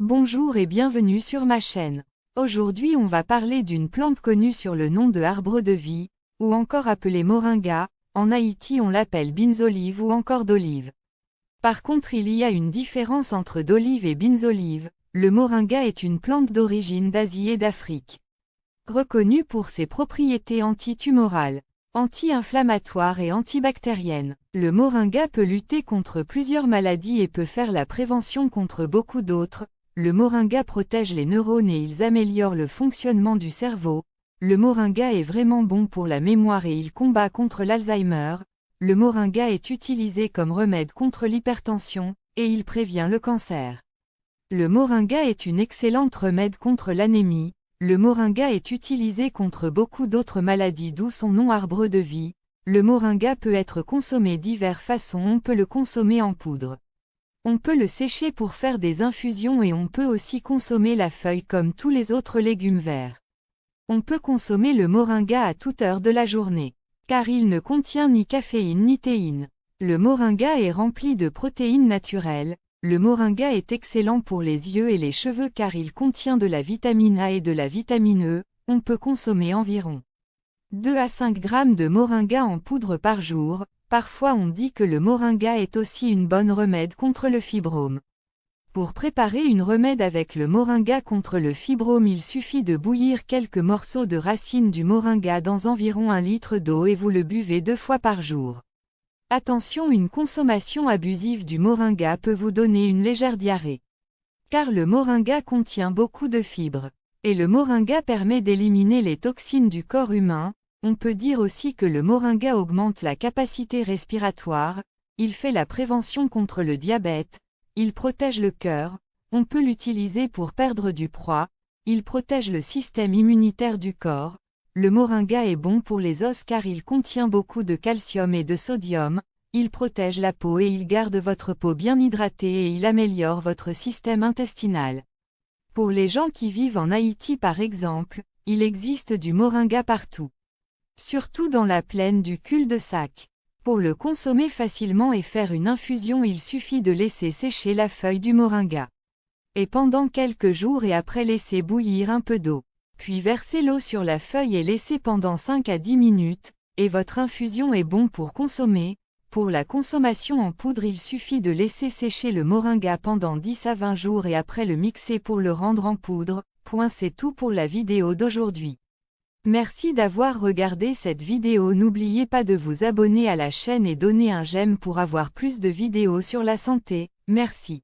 Bonjour et bienvenue sur ma chaîne. Aujourd'hui on va parler d'une plante connue sur le nom de arbre de vie, ou encore appelée moringa. En Haïti on l'appelle binzolive ou encore d'olive. Par contre il y a une différence entre d'olive et binzolive. Le moringa est une plante d'origine d'Asie et d'Afrique. Reconnue pour ses propriétés antitumorales, anti-inflammatoires et antibactériennes, le moringa peut lutter contre plusieurs maladies et peut faire la prévention contre beaucoup d'autres. Le moringa protège les neurones et ils améliorent le fonctionnement du cerveau. Le moringa est vraiment bon pour la mémoire et il combat contre l'Alzheimer. Le moringa est utilisé comme remède contre l'hypertension, et il prévient le cancer. Le moringa est une excellente remède contre l'anémie. Le moringa est utilisé contre beaucoup d'autres maladies d'où son nom arbre de vie. Le moringa peut être consommé diverses façons. On peut le consommer en poudre. On peut le sécher pour faire des infusions et on peut aussi consommer la feuille comme tous les autres légumes verts. On peut consommer le moringa à toute heure de la journée, car il ne contient ni caféine ni théine. Le moringa est rempli de protéines naturelles. Le moringa est excellent pour les yeux et les cheveux car il contient de la vitamine A et de la vitamine E. On peut consommer environ 2 à 5 grammes de moringa en poudre par jour. Parfois on dit que le moringa est aussi une bonne remède contre le fibrome. Pour préparer une remède avec le moringa contre le fibrome, il suffit de bouillir quelques morceaux de racines du moringa dans environ 1 litre d'eau et vous le buvez 2 fois par jour. Attention, une consommation abusive du moringa peut vous donner une légère diarrhée. Car le moringa contient beaucoup de fibres. Et le moringa permet d'éliminer les toxines du corps humain. On peut dire aussi que le moringa augmente la capacité respiratoire, il fait la prévention contre le diabète, il protège le cœur, on peut l'utiliser pour perdre du poids, il protège le système immunitaire du corps. Le moringa est bon pour les os car il contient beaucoup de calcium et de sodium, il protège la peau et il garde votre peau bien hydratée et il améliore votre système intestinal. Pour les gens qui vivent en Haïti par exemple, il existe du moringa partout. Surtout dans la plaine du cul-de-sac. Pour le consommer facilement et faire une infusion, il suffit de laisser sécher la feuille du moringa. Et pendant quelques jours et après laisser bouillir un peu d'eau. Puis versez l'eau sur la feuille et laissez pendant 5 à 10 minutes, et votre infusion est bon pour consommer. Pour la consommation en poudre, il suffit de laisser sécher le moringa pendant 10 à 20 jours et après le mixer pour le rendre en poudre. C'est tout pour la vidéo d'aujourd'hui. Merci d'avoir regardé cette vidéo. N'oubliez pas de vous abonner à la chaîne et donner un j'aime pour avoir plus de vidéos sur la santé. Merci.